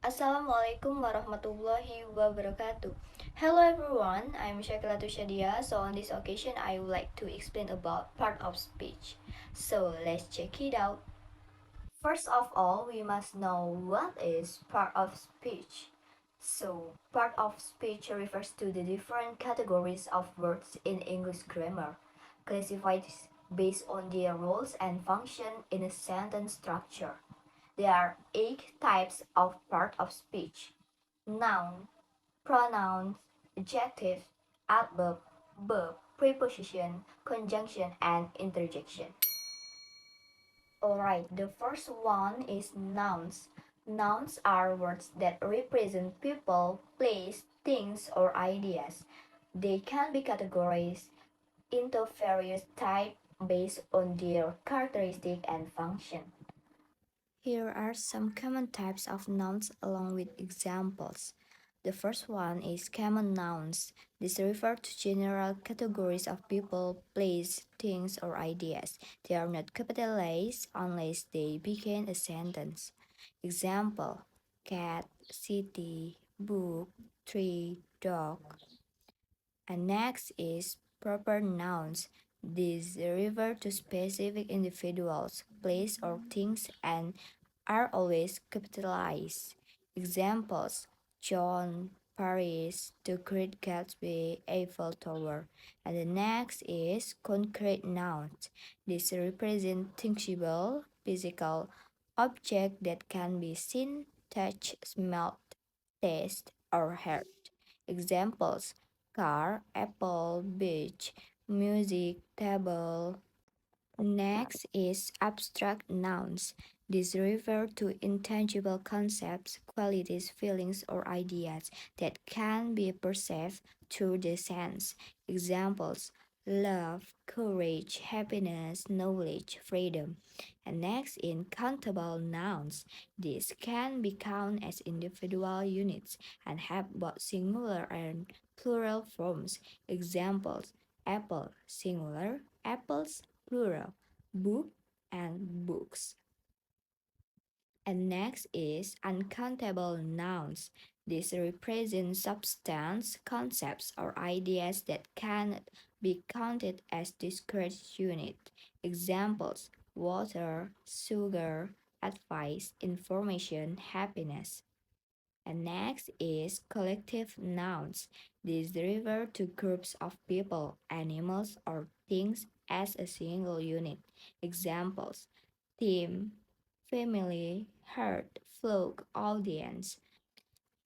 Assalamualaikum warahmatullahi wabarakatuh. Hello everyone, I'm Syakilatu Shadia. So on this occasion, I would like to explain about part of speech. So let's check it out. First of all, we must know what is part of speech. So part of speech refers to the different categories of words in English grammar, classified based on their roles and function in a sentence structure. There are 8 types of part of speech: noun, pronouns, adjective, adverb, verb, preposition, conjunction, and interjection. Alright, the first one is nouns. Nouns are words that represent people, place, things, or ideas. They can be categorized into various types based on their characteristic and function. Here are some common types of nouns along with examples. The first one is common nouns. These refer to general categories of people, place, things, or ideas. They are not capitalized unless they begin a sentence. Example: cat, city, book, tree, dog. And next is proper nouns. These refer to specific individuals, place, or things and are always capitalized. Examples: John, Paris, the Great Gatsby, Eiffel Tower. And the next is concrete nouns. These represent tangible, physical objects that can be seen, touched, smelled, tasted, or heard. Examples: car, apple, beach, music, table. Next is abstract nouns. These refer to intangible concepts, qualities, feelings, or ideas that can be perceived through the sense. Examples: love, courage, happiness, knowledge, freedom. And next, in countable nouns. These can be counted as individual units and have both singular and plural forms. Examples: apple, singular, apples, plural, book, and books. And next is uncountable nouns. These represent substance, concepts, or ideas that cannot be counted as discrete units. Examples: water, sugar, advice, information, happiness. And next is collective nouns. These refer to groups of people, animals, or things as a single unit. Examples: team, family, herd, flock, audience.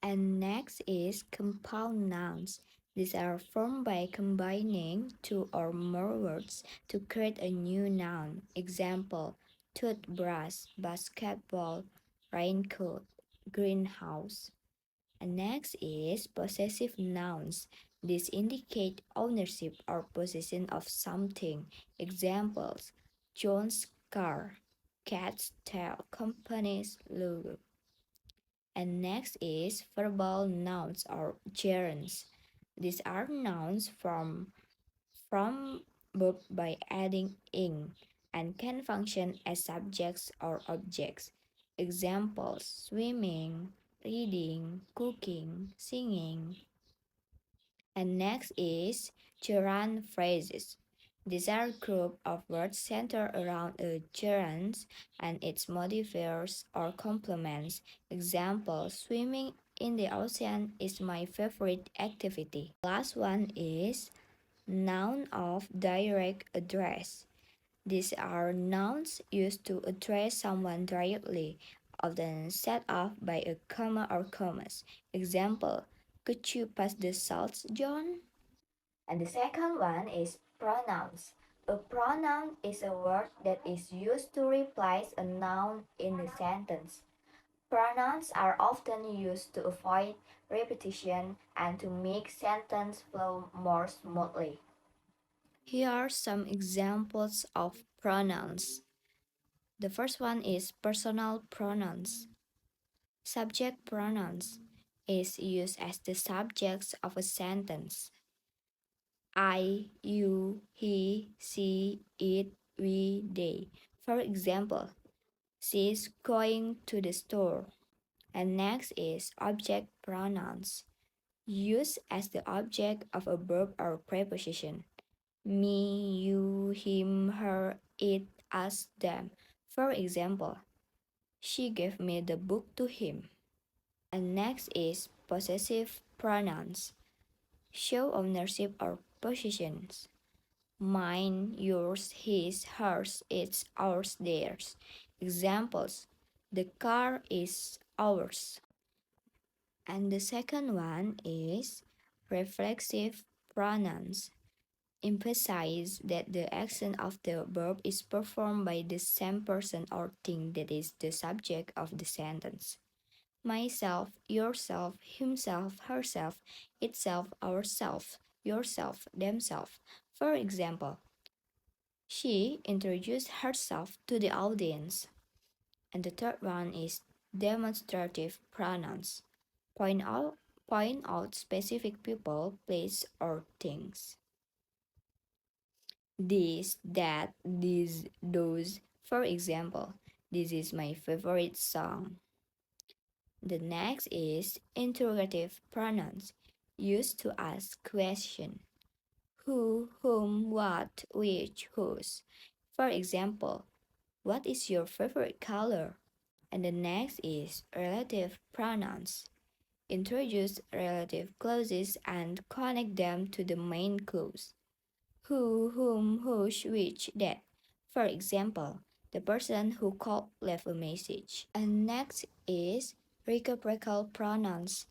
And next is compound nouns. These are formed by combining two or more words to create a new noun. Example: toothbrush, basketball, raincoat, greenhouse. And next is possessive nouns. These indicate ownership or possession of something. Examples: John's car, cat's tail, company's logo. And next is verbal nouns or gerunds. These are nouns from verb by adding ing and can function as subjects or objects. Examples: swimming, reading, cooking, singing. And next is gerund phrases. These are a group of words centered around a gerund and its modifiers or complements. Example: swimming in the ocean is my favorite activity. Last one is noun of direct address. These are nouns used to address someone directly, often set off by a comma or commas. Example: could you pass the salt, John? And the second one is pronouns. A pronoun is a word that is used to replace a noun in a sentence. Pronouns are often used to avoid repetition and to make sentence flow more smoothly. Here are some examples of pronouns. The first one is personal pronouns. Subject pronouns is used as the subjects of a sentence. I, you, he, she, it, we, they. For example, she is going to the store. And next is object pronouns. Used as the object of a verb or preposition. Me, you, him, her, it, us, them. For example, she gave me the book to him. And next is possessive pronouns. Show ownership or possessions. Mine, yours, his, hers, its, ours, theirs. Examples: the car is ours. And the second one is reflexive pronouns. Emphasize that the action of the verb is performed by the same person or thing that is the subject of the sentence. Myself, yourself, himself, herself, itself, ourself, yourself, themselves. For example, she introduced herself to the audience. And the third one is demonstrative pronouns. Point out, point out specific people, place, or things. This, that, these, those. For example, this is my favorite song. The next is interrogative pronouns, used to ask questions. Who, whom, what, which, whose. For example, what is your favorite color? And the next is relative pronouns. Introduce relative clauses and connect them to the main clause. Who, whom, whose, which, that. For example, the person who called left a message. And next is reciprocal pronouns.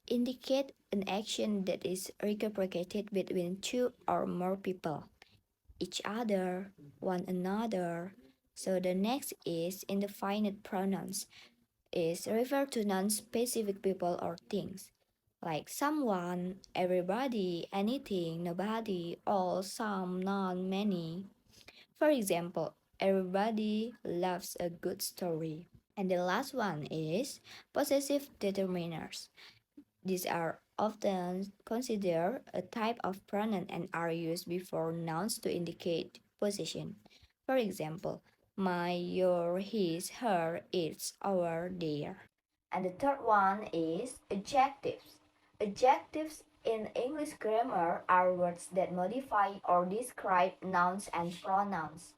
Indicate an action that is reciprocated between two or more people, each other, one another. So the next is indefinite pronouns, is refer to non-specific people or things, like someone, everybody, anything, nobody, all, some, none, many. For example, everybody loves a good story. And the last one is possessive determiners. These are often considered a type of pronoun and are used before nouns to indicate possession. For example, my, your, his, her, its, our, their. And the third one is adjectives. Adjectives in English grammar are words that modify or describe nouns and pronouns.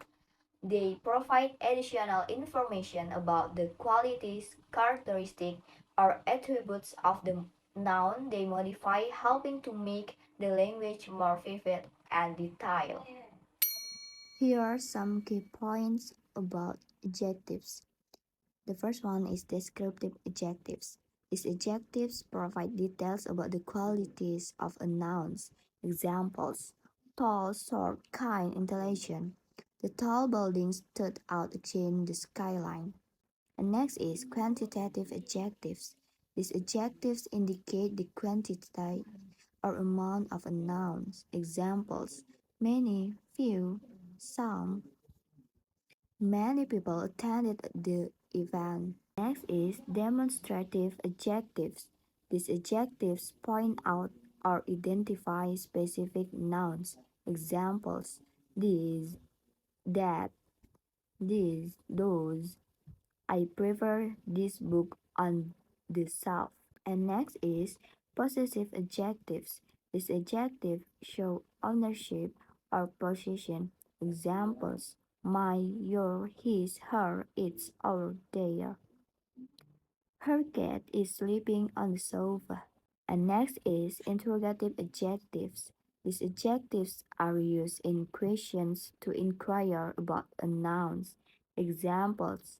They provide additional information about the qualities, characteristics, or attributes of the noun they modify, helping to make the language more vivid and detailed. Here are some key points about adjectives. The first one is descriptive adjectives. These adjectives provide details about the qualities of a noun. Examples: tall, short, kind, intelligent. The tall building stood out against the skyline. And next is quantitative adjectives. These adjectives indicate the quantity or amount of a noun. Examples: many, few, some. Many people attended the event. Next is demonstrative adjectives. These adjectives point out or identify specific nouns. Examples: this, that, this, those. I prefer this book on the shelf. And next is possessive adjectives. These adjectives show ownership or possession. Examples: my, your, his, her, its, our, their. Her cat is sleeping on the sofa. And next is interrogative adjectives. These adjectives are used in questions to inquire about a noun. Examples: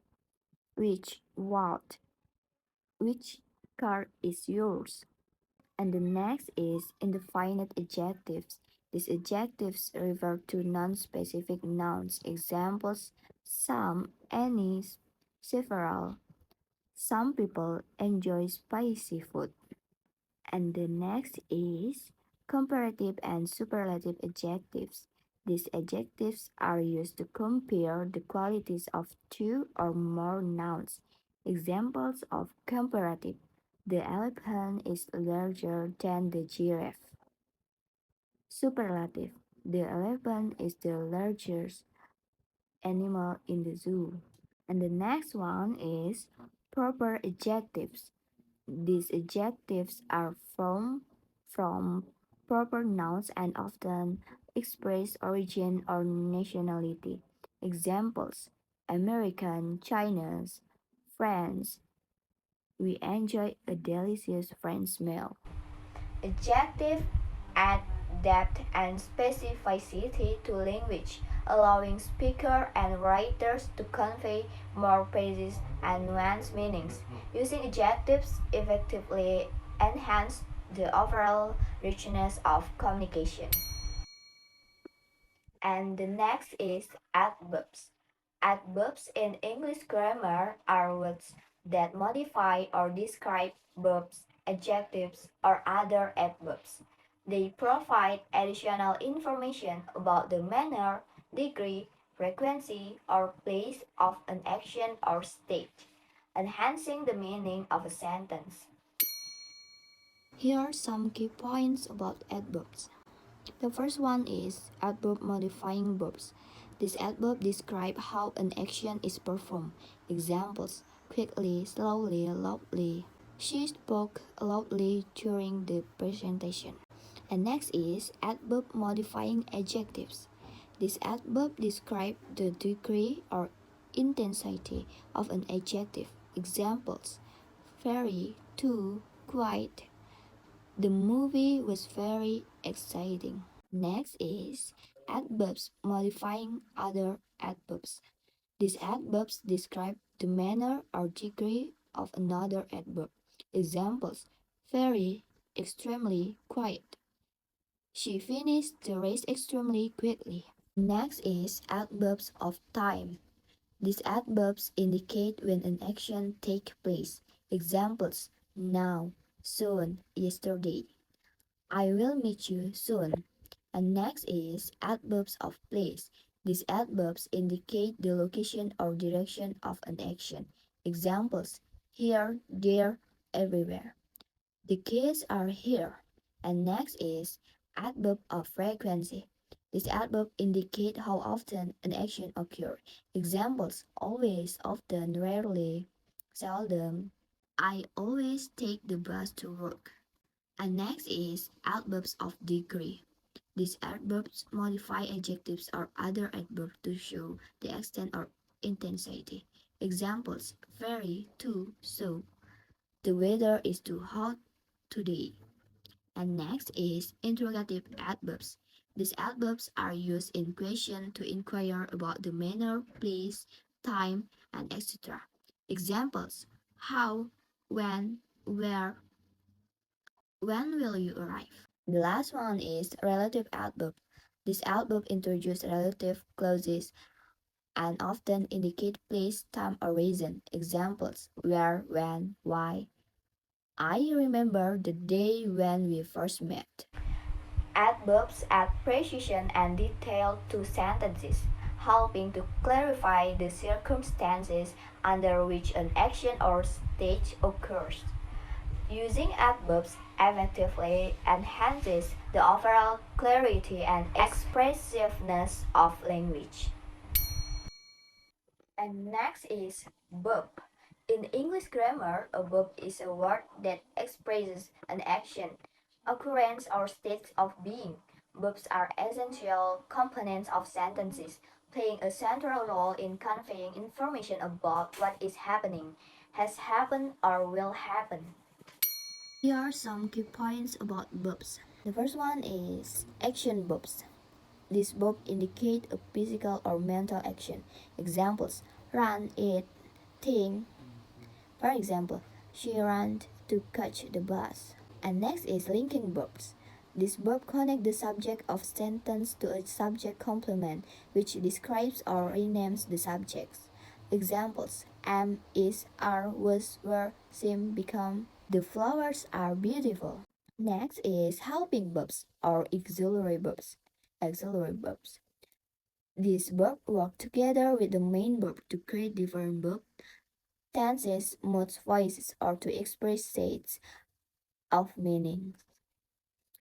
which, what, which car is yours? And the next is indefinite adjectives. These adjectives refer to non-specific nouns. Examples: some, any, several. Some people enjoy spicy food. And the next is comparative and superlative adjectives. These adjectives are used to compare the qualities of two or more nouns. Examples of comparative: the elephant is larger than the giraffe. Superlative: the elephant is the largest animal in the zoo. And the next one is proper adjectives. These adjectives are from proper nouns and often express origin or nationality. Examples: American, Chinese, France. We enjoy a delicious French meal. Adjectives add depth and specificity to language, allowing speakers and writers to convey more precise and nuanced meanings. Using adjectives effectively enhances the overall richness of communication. And the next is adverbs. Adverbs in English grammar are words that modify or describe verbs, adjectives, or other adverbs. They provide additional information about the manner, degree, frequency, or place of an action or state, enhancing the meaning of a sentence. Here are some key points about adverbs. The first one is adverb modifying verbs. This adverb describe how an action is performed. Examples: quickly, slowly, loudly. She spoke loudly during the presentation. And next is adverb modifying adjectives. This adverb describe the degree or intensity of an adjective. Examples: very, too, quite. The movie was very exciting. Next is adverbs modifying other adverbs. These adverbs describe the manner or degree of another adverb. Examples: very, extremely, quiet. She finished the race extremely quickly. Next is adverbs of time. These adverbs indicate when an action takes place. Examples: now, soon, yesterday. I will meet you soon. And next is adverbs of place. These adverbs indicate the location or direction of an action. Examples: here, there, everywhere. The kids are here. And next is adverb of frequency. This adverb indicate how often an action occurs. Examples: always, often, rarely, seldom. I always take the bus to work. And next is adverbs of degree. These adverbs modify adjectives or other adverbs to show the extent or intensity. Examples: very, too, so. The weather is too hot today. And next is interrogative adverbs. These adverbs are used in question to inquire about the manner, place, time, and etc. Examples: how, when, where, when will you arrive? The last one is relative adverb. This adverb introduce relative clauses and often indicate place, time, or reason. Examples: where, when, why. I remember the day when we first met. Adverbs add precision and detail to sentences, helping to clarify the circumstances under which an action or state occurs. Using adverbs effectively enhances the overall clarity and expressiveness of language. And next is verb. In English grammar, a verb is a word that expresses an action, occurrence, or state of being. Verbs are essential components of sentences, playing a central role in conveying information about what is happening, has happened, or will happen. Here are some key points about verbs. The first one is action verbs. These verbs indicate a physical or mental action. Examples: run, eat, think. For example, she ran to catch the bus. And next is linking verbs. This verb connect the subject of sentence to a subject complement, which describes or renames the subjects. Examples: am, is, are, was, were, seem, become. The flowers are beautiful. Next is helping verbs or auxiliary verbs. Auxiliary verbs. These verbs work together with the main verb to create different verb tenses, moods, voices, or to express states of meaning.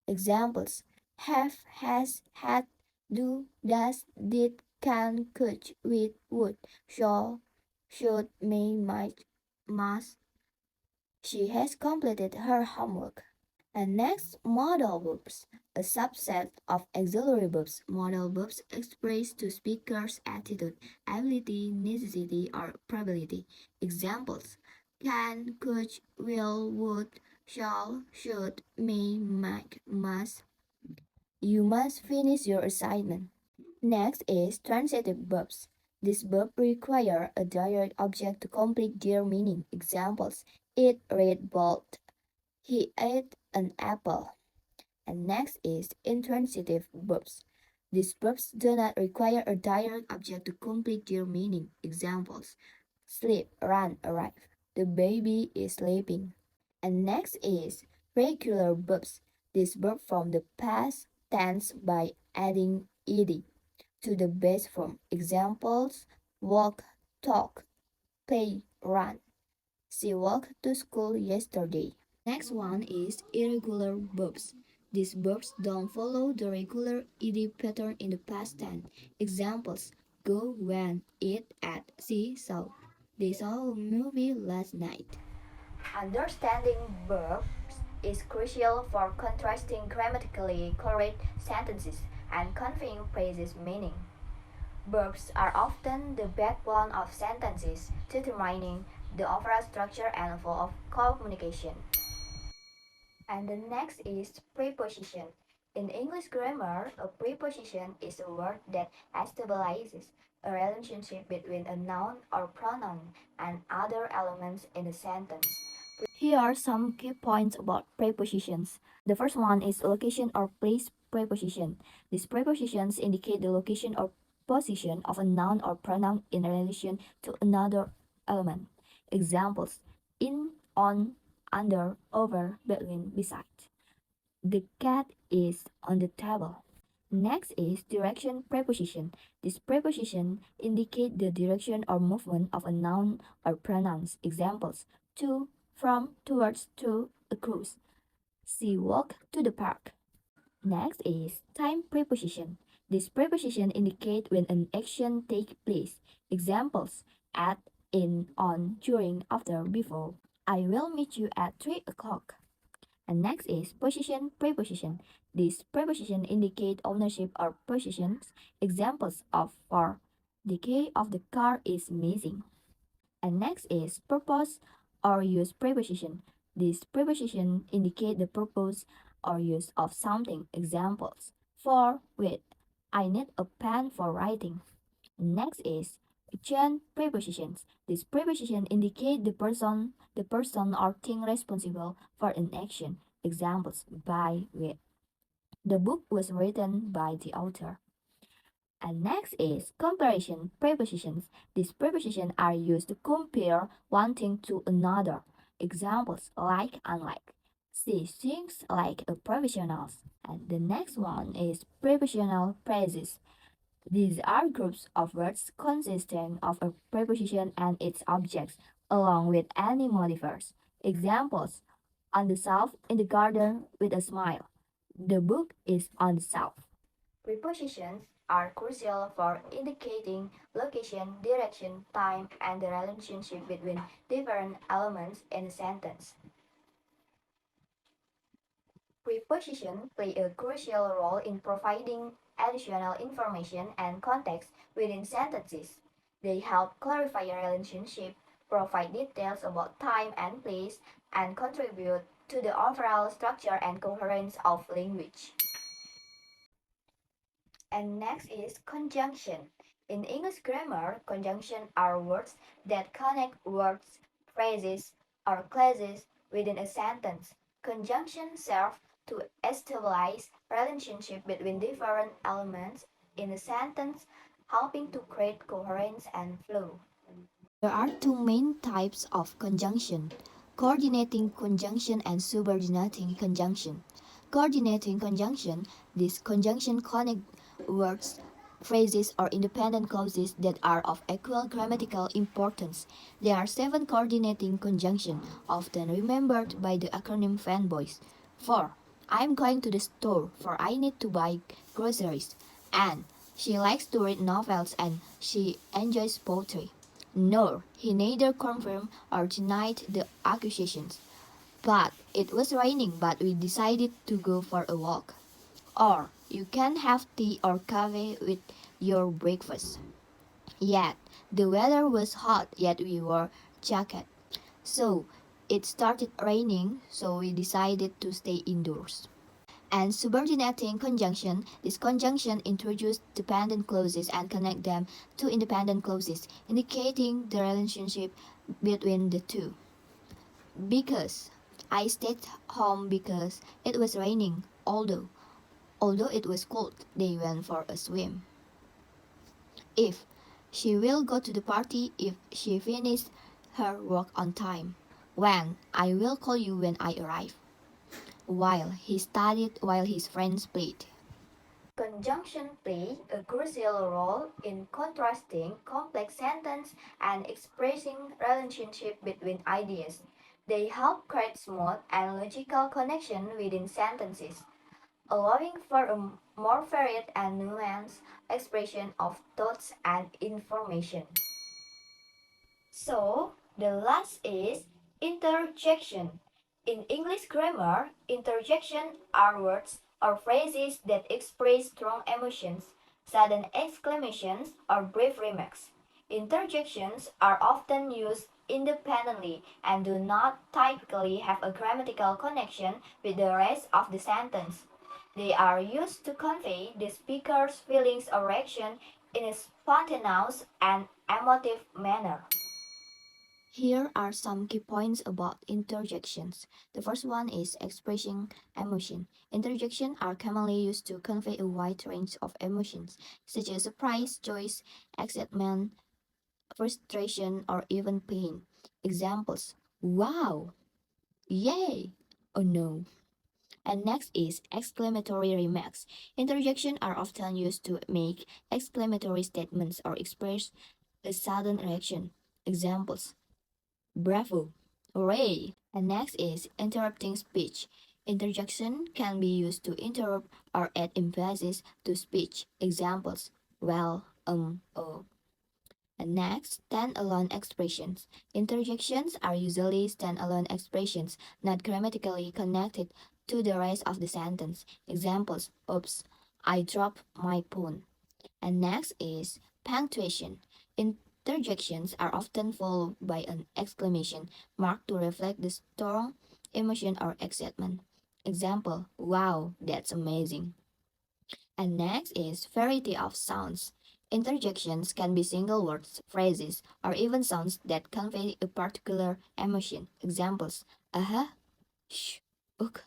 Examples: have, has, had, do, does, did, can, could, will, would, shall, should, may, might. must. She has completed her homework. And next, modal verbs, a subset of auxiliary verbs. Modal verbs express the speaker's attitude, ability, necessity, or probability. Examples: can, could, will, would, shall, should, may, might, must. You must finish your assignment. Next is transitive verbs. These verbs require a direct object to complete their meaning. Examples: eat, read, both. He ate an apple. And next is intransitive verbs. These verbs do not require a direct object to complete their meaning. Examples: sleep, run, arrive. The baby is sleeping. And next is regular verbs. These verbs form the past tense by adding ed to the base form. Examples: walk, talk, play, run. She walked to school yesterday. Next one is irregular verbs. These verbs don't follow the regular ed pattern in the past tense. Examples: go, went, eat, ate, see, saw. They saw a movie last night. Understanding verbs is crucial for contrasting grammatically correct sentences and conveying phrases meaning. Verbs are often the backbone of sentences, determining the overall structure and flow of communication. And the next is preposition. In English grammar, a preposition is a word that establishes a relationship between a noun or pronoun and other elements in a sentence. Here are some key points about prepositions. The first one is location or place preposition. These prepositions indicate the location or position of a noun or pronoun in relation to another element. Examples: in, on, under, over, between, beside. The cat is on the table. Next is direction preposition. This preposition indicate the direction or movement of a noun or pronouns. Examples: to, from, towards, to, across. She walked to the park. Next is time preposition. This preposition indicate when an action takes place. Examples: at, in, on, during, after, before. I will meet you at 3 o'clock. And next is position preposition. This preposition indicate ownership or possessions. Examples of for the key of the car is missing. And next is purpose or use preposition. This preposition indicate the purpose or use of something. Examples: for, with. I need a pen for writing. Next is action prepositions. This preposition indicate the person or thing responsible for an action. Examples: by, with. The book was written by the author. And next is comparison prepositions. These prepositions are used to compare one thing to another. Examples: like, unlike. She sings like a professional. And the next one is prepositional phrases. These are groups of words consisting of a preposition and its objects, along with any modifiers. Examples: on the shelf, in the garden, with a smile. The book is on the shelf. Prepositions are crucial for indicating location, direction, time, and the relationship between different elements in a sentence. Prepositions play a crucial role in providing additional information and context within sentences. They help clarify a relationship, provide details about time and place, and contribute to the overall structure and coherence of language. And next is conjunction. In English grammar, conjunction are words that connect words, phrases, or clauses within a sentence. Conjunction serve to establish relationship between different elements in a sentence, helping to create coherence and flow. There are two main types of conjunction: coordinating conjunction and subordinating conjunction. Coordinating conjunction, this conjunction connect words, phrases, or independent clauses that are of equal grammatical importance. There are 7 coordinating conjunction, often remembered by the acronym fanboys. For, I'm going to the store for I need to buy groceries. And she likes to read novels and she enjoys poetry. nor he neither confirmed or denied the accusations. But it was raining, but we decided to go for a walk. Or you can have tea or coffee with your breakfast. Yet the weather was hot, yet we wore jacket. So it started raining, so we decided to stay indoors. And subordinating conjunction, this conjunction introduces dependent clauses and connect them to independent clauses, indicating the relationship between the two. Because I stayed home because it was raining, although it was cold, they went for a swim. If she will go to the party if she finished her work on time. When I will call you when I arrive. While he studied while his friends played. Conjunction play a crucial role in contrasting complex sentences and expressing relationship between ideas. They help create smooth and logical connection within sentences, allowing for a more varied and nuanced expression of thoughts and information. So, the last is interjection. In English grammar, interjection are words or phrases that express strong emotions, sudden exclamations, or brief remarks. Interjections are often used independently and do not typically have a grammatical connection with the rest of the sentence. They are used to convey the speaker's feelings or reaction in a spontaneous and emotive manner. Here are some key points about interjections. The first one is expressing emotion. Interjections are commonly used to convey a wide range of emotions, such as surprise, joy, excitement, frustration, or even pain. Examples: wow, yay, oh no. And next is exclamatory remarks. Interjections are often used to make exclamatory statements or express a sudden reaction. Examples: bravo, hooray! And next is interrupting speech. Interjection can be used to interrupt or add emphasis to speech. Examples: well, oh. And next, stand-alone expressions. Interjections are usually stand-alone expressions, not grammatically connected to the rest of the sentence. Examples: oops, I dropped my phone. And next is punctuation. Interjections are often followed by an exclamation mark to reflect the strong emotion or excitement. Example: wow, that's amazing. And next is variety of sounds. Interjections can be single words, phrases, or even sounds that convey a particular emotion. Examples: uh-huh, shh, ugh.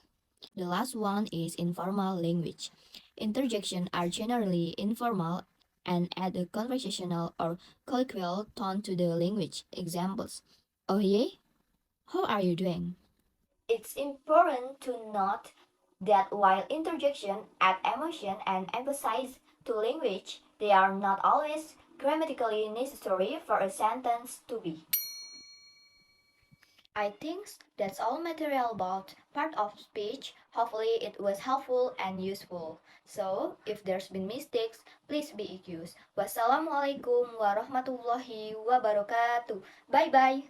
The last one is informal language. Interjections are generally informal and add a conversational or colloquial tone to the language. Examples: oh yeah? How are you doing? It's important to note that while interjections add emotion and emphasize to language, they are not always grammatically necessary for a sentence to be. I think that's all material about part of speech. Hopefully it was helpful and useful. So, if there's been mistakes, please be excused. Wassalamualaikum warahmatullahi wabarakatuh. Bye bye.